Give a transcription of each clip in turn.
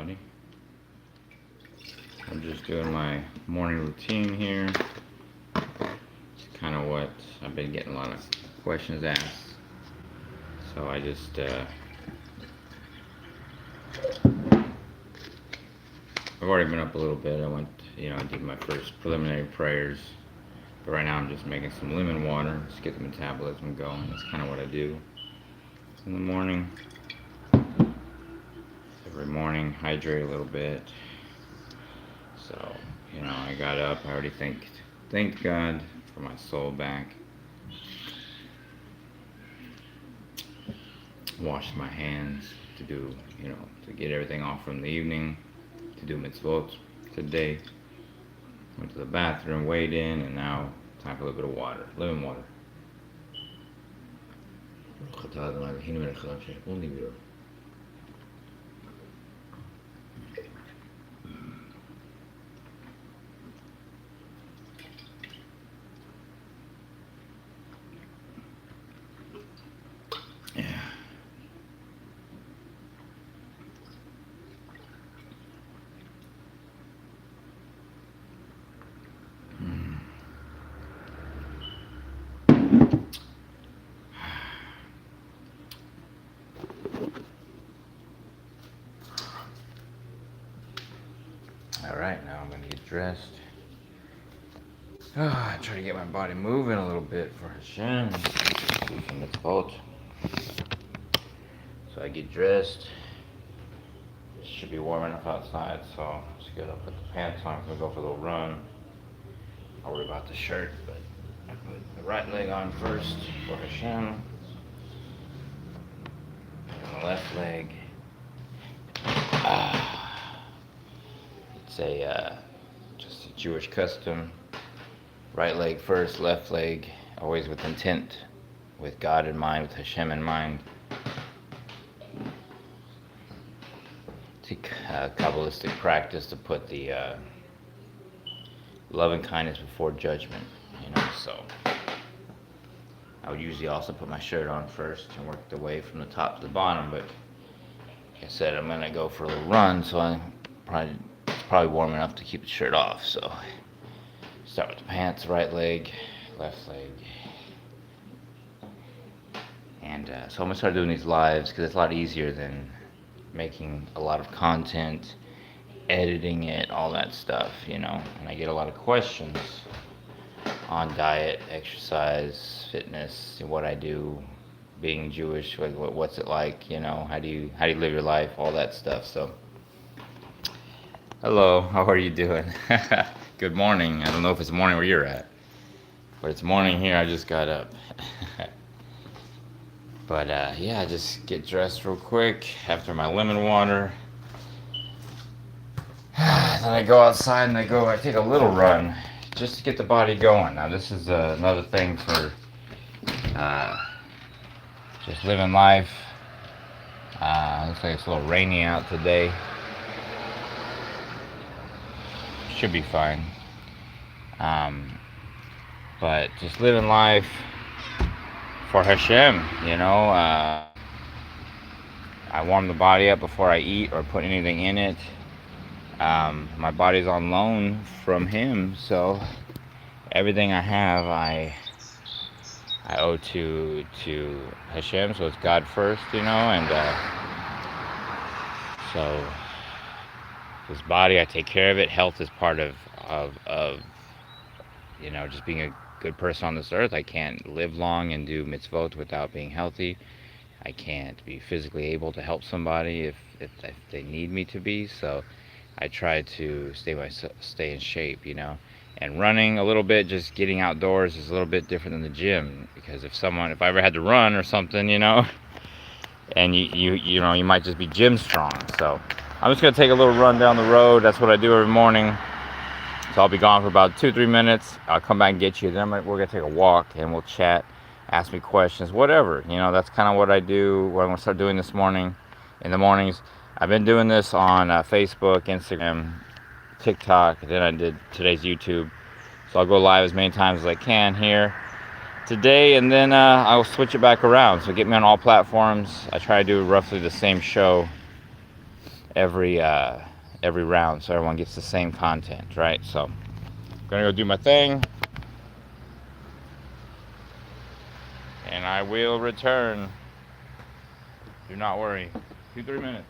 everybody. I'm just doing my morning routine here. It's kind of what I've been getting a lot of questions asked. So I just, I've already been up a little bit. I went, I did my first preliminary prayers. But right now I'm just making some lemon water, just get the metabolism going. That's kind of what I do in the morning. Every morning, hydrate a little bit. So, I got up. I already thanked God for my soul back. Washed my hands to do, to get everything off from the evening, to do mitzvot today. Went to the bathroom, weighed in, and now time for a little bit of water, lemon water. Alright, now I'm going to get dressed. I try to get my body moving a little bit for Hashem. From the boat. So I get dressed. It should be warm enough outside, so it's good. I'll put the pants on. I'm going to go for a little run. I'll worry about the shirt, but I put the right leg on first for Hashem. And the left leg. It's just a Jewish custom. Right leg first, left leg, always with intent, with God in mind, with Hashem in mind. It's a Kabbalistic practice to put the love and kindness before judgment, so I would usually also put my shirt on first and work the way from the top to the bottom, but like I said, I'm going to go for a little run, so it's probably warm enough to keep the shirt off, so start with the pants, right leg, left leg. And so I'm going to start doing these lives because it's a lot easier than making a lot of content, editing it, all that stuff, and I get a lot of questions on diet, exercise, fitness, what I do, being Jewish, what's it like, how do you live your life, all that stuff. So hello, how are you doing? Good morning. I don't know if it's morning where you're at, but it's morning here. I just got up. But I just get dressed real quick after my lemon water. Then I go outside and I take a little run just to get the body going. Now this is another thing for just living life. Looks like it's a little rainy out today. Should be fine. But just living life for Hashem, I warm the body up before I eat or put anything in it. My body's on loan from Him, so everything I have, I owe to Hashem. So it's God first, and so this body, I take care of it. Health is part of just being a good person on this earth. I can't live long and do mitzvot without being healthy. I can't be physically able to help somebody if they need me to be. So I try to stay in shape, and running a little bit, just getting outdoors is a little bit different than the gym, because if I ever had to run or something, and you might just be gym strong. So I'm just gonna take a little run down the road. That's what I do every morning. So I'll be gone for about 2-3 minutes. I'll come back and get you. Then we're gonna take a walk and we'll chat, ask me questions, whatever. That's kind of what I do. What I'm gonna start doing this morning, in the mornings. I've been doing this on Facebook, Instagram, TikTok. Then I did today's YouTube. So I'll go live as many times as I can here today, and then I'll switch it back around. So get me on all platforms. I try to do roughly the same show every every round, so everyone gets the same content, right? So I'm gonna go do my thing, and I will return. Do not worry. 2-3 minutes.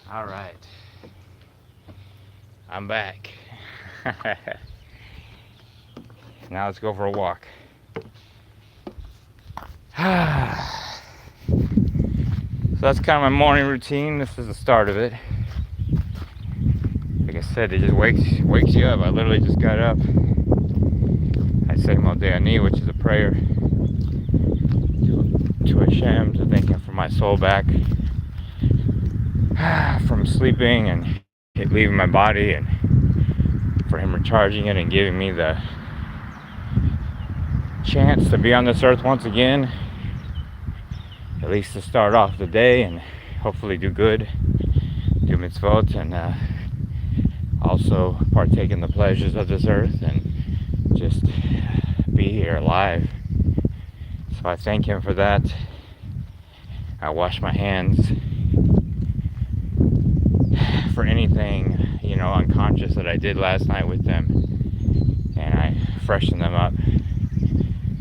All right, I'm back. Now let's go for a walk. So that's kind of my morning routine. This is the start of it. Like I said, it just wakes you up. I literally just got up. I say Modeh Ani, which is a prayer to Hashem, to thank Him for my soul back from sleeping and it leaving my body, and for Him recharging it and giving me the chance to be on this earth once again, at least to start off the day and hopefully do good, do mitzvot, and also partake in the pleasures of this earth and just be here alive. So I thank Him for that. I wash my hands for anything, unconscious that I did last night with them, and I freshen them up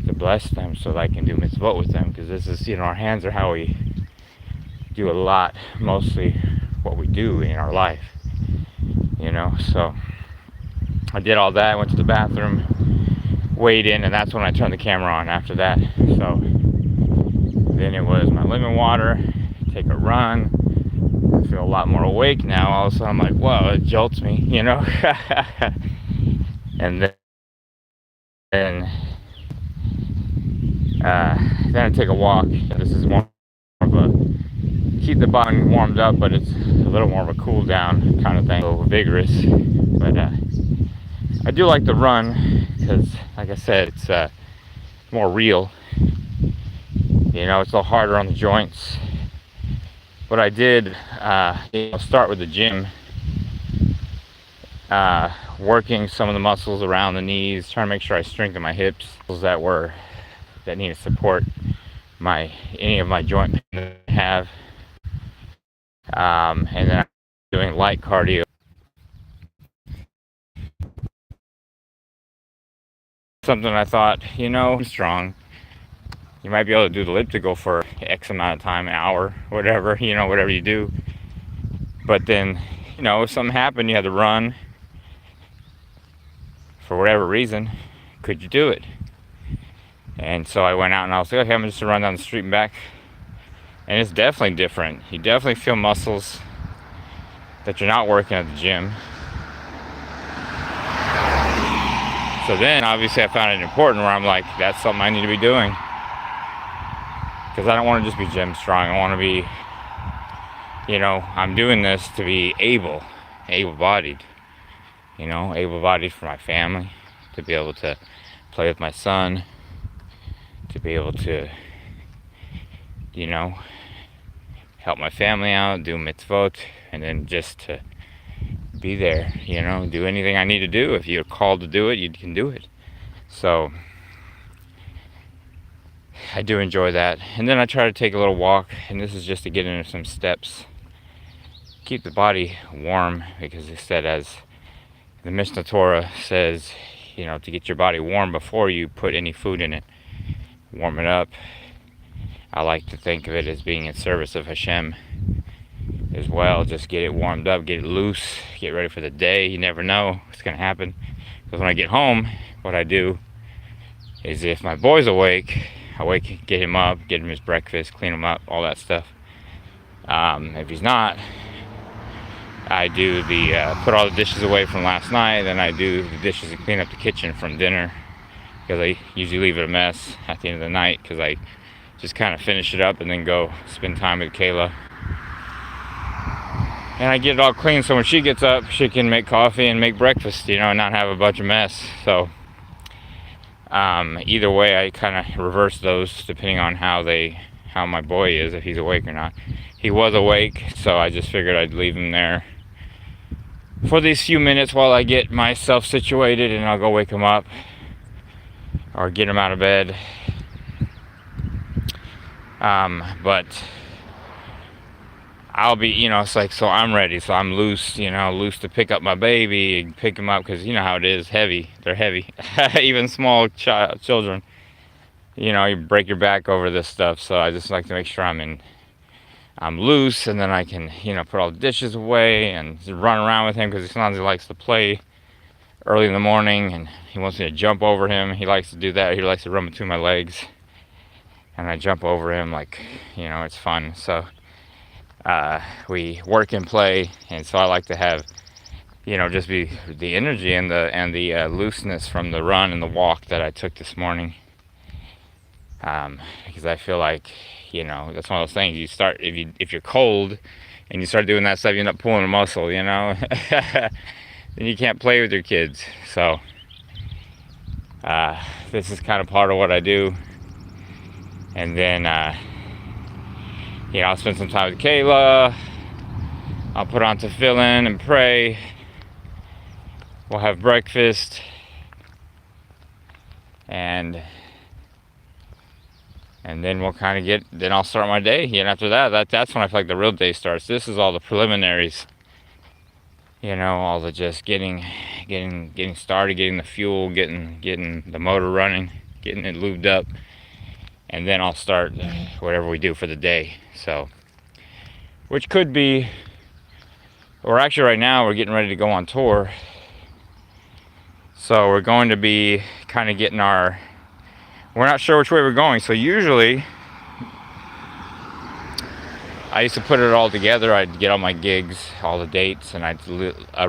to bless them so that I can do mitzvot with them, because this is, our hands are how we do a lot, mostly what we do in our life, so I did all that, went to the bathroom, weighed in, and that's when I turned the camera on after that. So then it was my lemon water, take a run. I feel a lot more awake now. All of a sudden I'm like, whoa, it jolts me, and then I take a walk. This is more of a keep the body warmed up, but it's a little more of a cool down kind of thing, a little vigorous. But I do like the run because, like I said, it's more real. It's a little harder on the joints. But I did start with the gym working some of the muscles around the knees, trying to make sure I strengthen my hips that need to support any of my joint pain that I have. And then I'm doing light cardio. Something I thought, I'm strong. You might be able to do the elliptical for X amount of time, an hour, whatever, whatever you do. But then, if something happened, you had to run for whatever reason, could you do it? And so I went out and I was like, okay, I'm just gonna run down the street and back. And it's definitely different. You definitely feel muscles that you're not working at the gym. So then obviously I found it important where I'm like, that's something I need to be doing. Because I don't want to just be gym strong. I want to be, I'm doing this to be able-bodied. Able-bodied for my family, to be able to play with my son, to be able to, help my family out, do mitzvot, and then just to be there, do anything I need to do. If you're called to do it, you can do it. So I do enjoy that. And then I try to take a little walk, and this is just to get into some steps, keep the body warm, because it said, as the Mishnah Torah says, to get your body warm before you put any food in it, warm it up. I like to think of it as being in service of Hashem as well. Just get it warmed up, get it loose, get ready for the day. You never know what's going to happen. Because when I get home, what I do is, if my boy's awake, get him up, get him his breakfast, clean him up, all that stuff. If he's not, I do put all the dishes away from last night, then I do the dishes and clean up the kitchen from dinner, because I usually leave it a mess at the end of the night, because I just kind of finish it up and then go spend time with Kayla. And I get it all clean, so when she gets up, she can make coffee and make breakfast, and not have a bunch of mess. So either way, I kind of reverse those depending on how my boy is, if he's awake or not. He was awake, so I just figured I'd leave him there for these few minutes while I get myself situated, and I'll go wake him up or get him out of bed. But I'll be, it's like, so I'm ready, so I'm loose, loose to pick up my baby and pick him up, because you know how it is, heavy. They're heavy. Even small children, you break your back over this stuff. So I just like to make sure I'm loose, and then I can, put all the dishes away and run around with him, because sometimes he likes to play early in the morning and he wants me to jump over him. He likes to do that. He likes to run between my legs, and I jump over him, like, it's fun. So we work and play, and so I like to have, just be the energy and the looseness from the run and the walk that I took this morning. Because I feel like, that's one of those things. You start, if you're cold and you start doing that stuff, you end up pulling a muscle, then you can't play with your kids. So this is kind of part of what I do. And then I'll spend some time with Kayla. I'll put on tefillin and pray. We'll have breakfast, and then we'll kind of then I'll start my day. And after that's when I feel like the real day starts. This is all the preliminaries, all the just getting started, getting the fuel, getting the motor running, getting it lubed up. And then I'll start whatever we do for the day. So, which could be, or actually right now we're getting ready to go on tour. So we're going to be kind of we're not sure which way we're going. So usually, I used to put it all together. I'd get all my gigs, all the dates, and I'd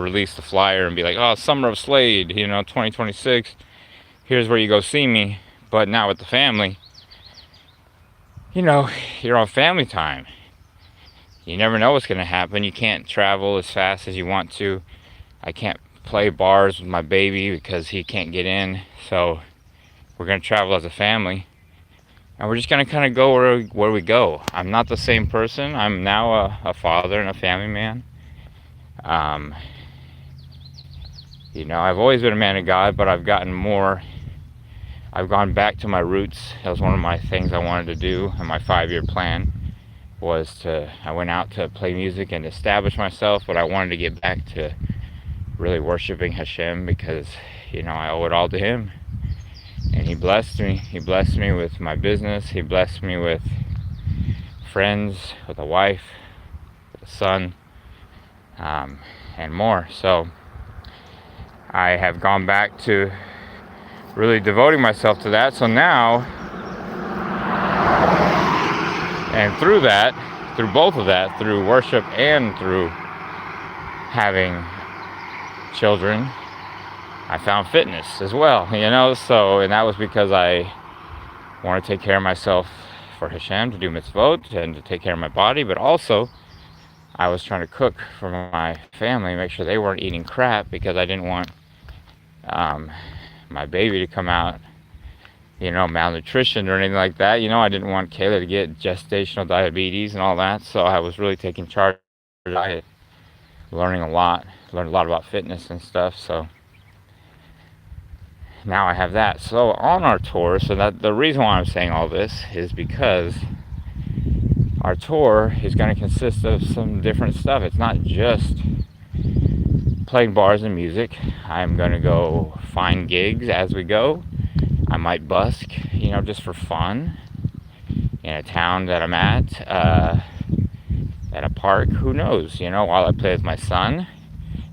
release the flyer and be like, oh, Summer of Slade, 2026, here's where you go see me. But now with the family, you're on family time. You never know what's going to happen. You can't travel as fast as you want to. I can't play bars with my baby because he can't get in. So we're going to travel as a family. And we're just going to kind of go where we go. I'm not the same person. I'm now a father and a family man. I've always been a man of God, but I've gone back to my roots. That was one of my things I wanted to do, and my 5-year plan I went out to play music and establish myself, but I wanted to get back to really worshiping Hashem because, I owe it all to Him. And He blessed me. He blessed me with my business. He blessed me with friends, with a wife, with a son, and more. So I have gone back to really devoting myself to that. So now, and through both of that, through worship and through having children, I found fitness as well, so, and that was because I want to take care of myself for Hashem, to do mitzvot and to take care of my body, but also I was trying to cook for my family, make sure they weren't eating crap, because I didn't want my baby to come out, malnutrition or anything like that. I didn't want Kayla to get gestational diabetes and all that, so I was really taking charge of the diet, learned a lot about fitness and stuff. So now I have that. So on our tour, so that the reason why I'm saying all this is because our tour is going to consist of some different stuff. It's not just playing bars and music. I'm going to go find gigs as we go. I might busk, just for fun in a town that I'm at a park, who knows, while I play with my son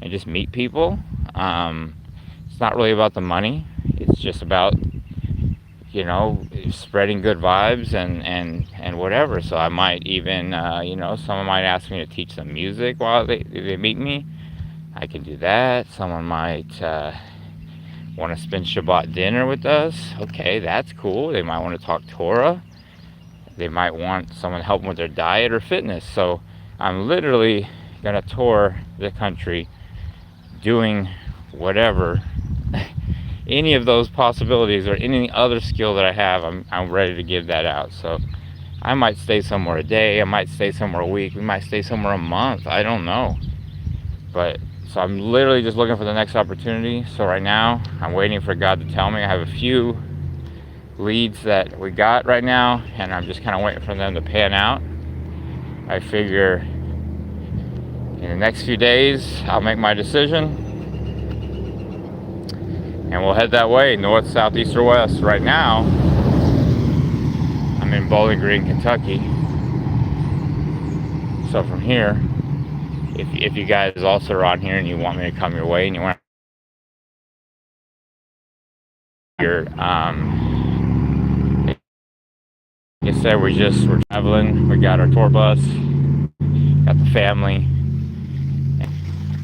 and just meet people. It's not really about the money. It's just about, spreading good vibes and whatever. So I might even, someone might ask me to teach them music while they meet me. I can do that. Someone might want to spend Shabbat dinner with us. Okay, that's cool. They might want to talk Torah. They might want someone to help them with their diet or fitness. So I'm literally going to tour the country doing whatever, any of those possibilities or any other skill that I have, I'm ready to give that out. So I might stay somewhere a day, I might stay somewhere a week, we might stay somewhere a month, I don't know. But so I'm literally just looking for the next opportunity. So right now I'm waiting for God to tell me. I have a few leads that we got right now, and I'm just kind of waiting for them to pan out. I figure in the next few days I'll make my decision, and we'll head that way, north, south, east, or west. Right now I'm in Bowling Green, Kentucky. So from here, if you guys also are on here and you want me to come your way and you want your like I said, we're traveling. We got our tour bus, got the family, and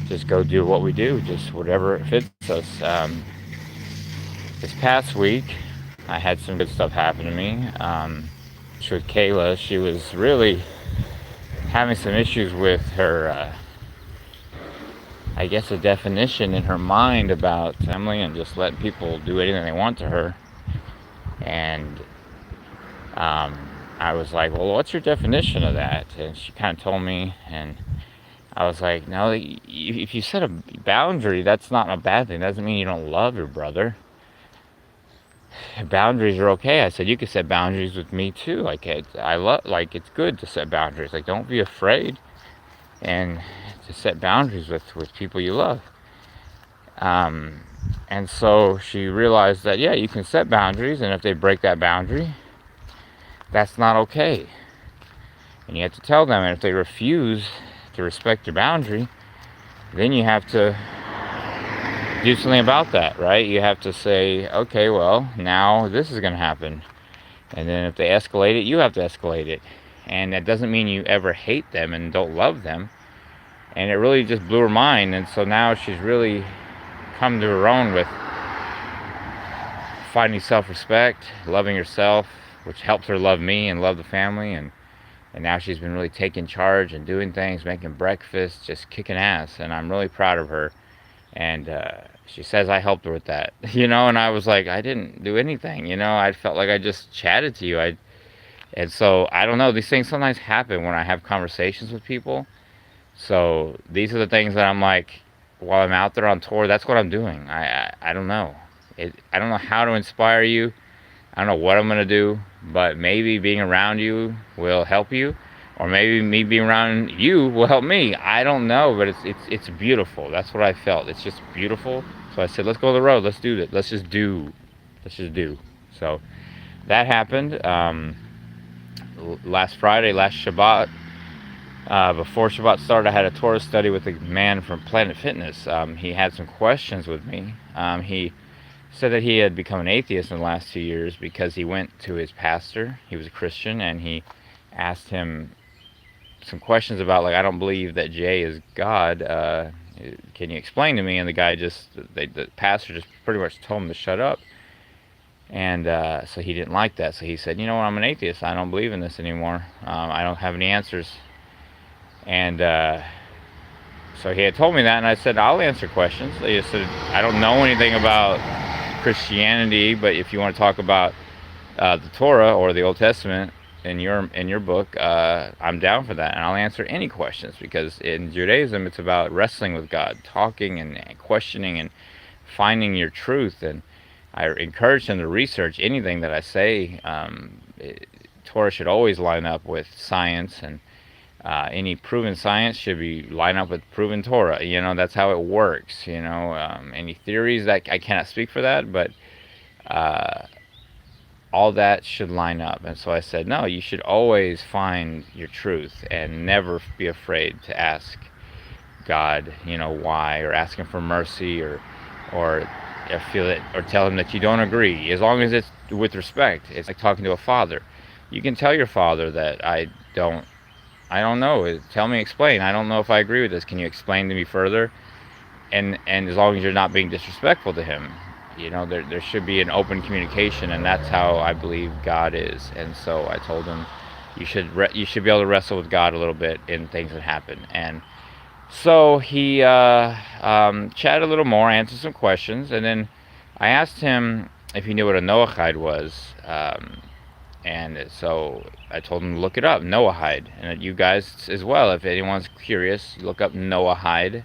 just go do what we do, just whatever it fits us. This past week, I had some good stuff happen to me. With Kayla, she was really having some issues with her, I guess, a definition in her mind about family and just letting people do anything they want to her. And I was like, well, what's your definition of that? And she kind of told me, and I was like, no, if you set a boundary, that's not a bad thing. That doesn't mean you don't love your brother. Boundaries are okay. I said, you can set boundaries with me too. Like, it's good to set boundaries. Like, don't be afraid and to set boundaries with people you love. And so she realized that, yeah, you can set boundaries, and if they break that boundary, that's not okay. And you have to tell them, and if they refuse to respect your boundary, then you have to do something about that, right? You have to say, okay, well, now this is going to happen. And then if they escalate it, you have to escalate it. And that doesn't mean you ever hate them and don't love them. And it really just blew her mind. And so now she's really come to her own with finding self-respect, loving herself, which helps her love me and love the family. And now she's been really taking charge and doing things, making breakfast, just kicking ass. And I'm really proud of her. And she says I helped her with that, and I was like, I didn't do anything, I felt like I just chatted to you. And so I don't know, these things sometimes happen when I have conversations with people. So these are the things that I'm like, while I'm out there on tour, that's what I'm doing. I don't know. I don't know how to inspire you. I don't know what I'm gonna do, but maybe being around you will help you, or maybe me being around you will help me. I don't know, but it's beautiful. That's what I felt. It's just beautiful. So I said, let's go on the road. Let's do it. Let's just do. Let's just do. So that happened last Friday, last Shabbat. Before Shabbat started, I had a Torah study with a man from Planet Fitness. He had some questions with me. He said that he had become an atheist in the last 2 years because he went to his pastor. He was a Christian, and he asked him some questions about, like, I don't believe that Jay is God. Can you explain to me? And the guy the pastor just pretty much told him to shut up. And so he didn't like that. So he said, you know what, I'm an atheist. I don't believe in this anymore. I don't have any answers. And so he had told me that, and I said, I'll answer questions. He just said, I don't know anything about Christianity, but if you want to talk about the Torah or the Old Testament in your book, I'm down for that, and I'll answer any questions, because in Judaism it's about wrestling with God, talking and questioning and finding your truth. And I encourage them to research anything that I say. Torah should always line up with science, and any proven science should be line up with proven Torah. That's how it works. Any theories, that I cannot speak for that, but all that should line up. And so I said, no, you should always find your truth and never be afraid to ask God, why, or ask him for mercy, or feel it, or tell him that you don't agree, as long as it's with respect. It's like talking to a father. You can tell your father that I don't know. Tell me, explain. I don't know if I agree with this. Can you explain to me further? And as long as you're not being disrespectful to him, there should be an open communication, and that's how I believe God is. And so I told him, you should be able to wrestle with God a little bit in things that happen. And so he chatted a little more, answered some questions, and then I asked him if he knew what a Noahide was. And so I told him to look it up, Noahide. And you guys as well, if anyone's curious, look up Noahide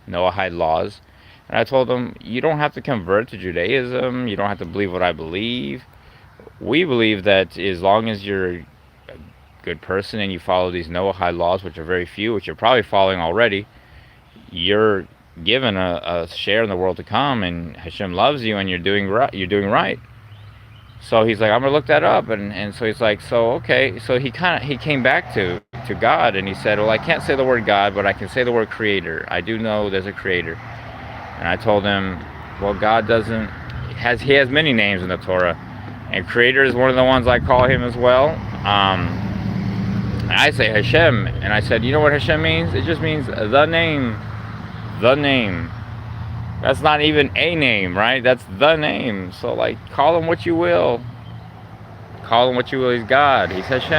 laws. And I told him, you don't have to convert to Judaism. You don't have to believe what I believe. We believe that as long as you're a good person and you follow these Noahide laws, which are very few, which you're probably following already, you're given a share in the world to come, and Hashem loves you, and you're doing right. So he's like, I'm gonna look that up, and so he's like, so okay. So he came back to God, and he said, well, I can't say the word God, but I can say the word creator. I do know there's a creator. And I told him, well, God he has many names in the Torah, and creator is one of the ones I call him as well. I say Hashem, and I said, you know what Hashem means? It just means the name. That's not even a name, right? That's the name. So, like, call him what you will. He's God. He's Hashem.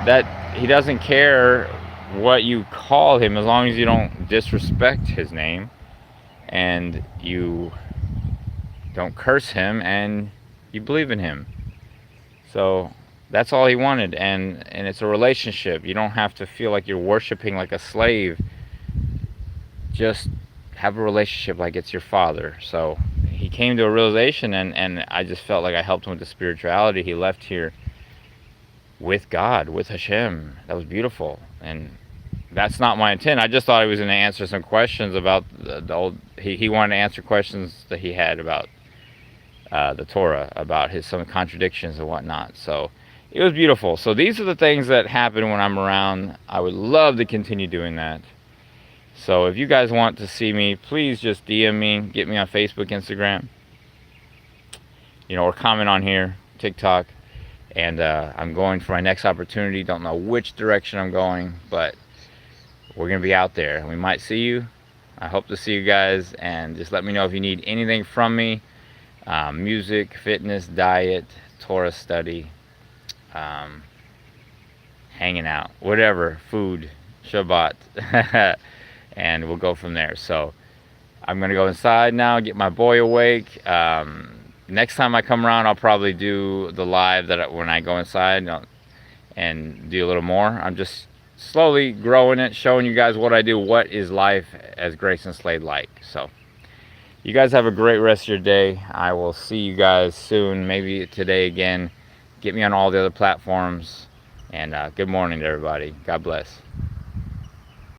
That he doesn't care what you call him, as long as you don't disrespect his name and you don't curse him and you believe in him. So that's all he wanted, and it's a relationship. You don't have to feel like you're worshiping like a slave. Just have a relationship like it's your father. So he came to a realization, and I just felt like I helped him with the spirituality. He left here with God, with Hashem. That was beautiful. And that's not my intent. I just thought he was going to answer some questions about the old. He wanted to answer questions that he had about the Torah, about some contradictions and whatnot. So it was beautiful. So these are the things that happen when I'm around. I would love to continue doing that. So if you guys want to see me, please just DM me, get me on Facebook, Instagram, or comment on here, TikTok. And I'm going for my next opportunity. Don't know which direction I'm going, but we're going to be out there. We might see you. I hope to see you guys, and just let me know if you need anything from me. Music, fitness, diet, Torah study, hanging out, whatever, food, Shabbat. And we'll go from there. So I'm going to go inside now, get my boy awake. Next time I come around, I'll probably do the live when I go inside and do a little more. I'm just slowly growing it, showing you guys what I do, what is life as Graysin Slade like. So you guys have a great rest of your day. I will see you guys soon, maybe today again. Get me on all the other platforms. And good morning to everybody. God bless.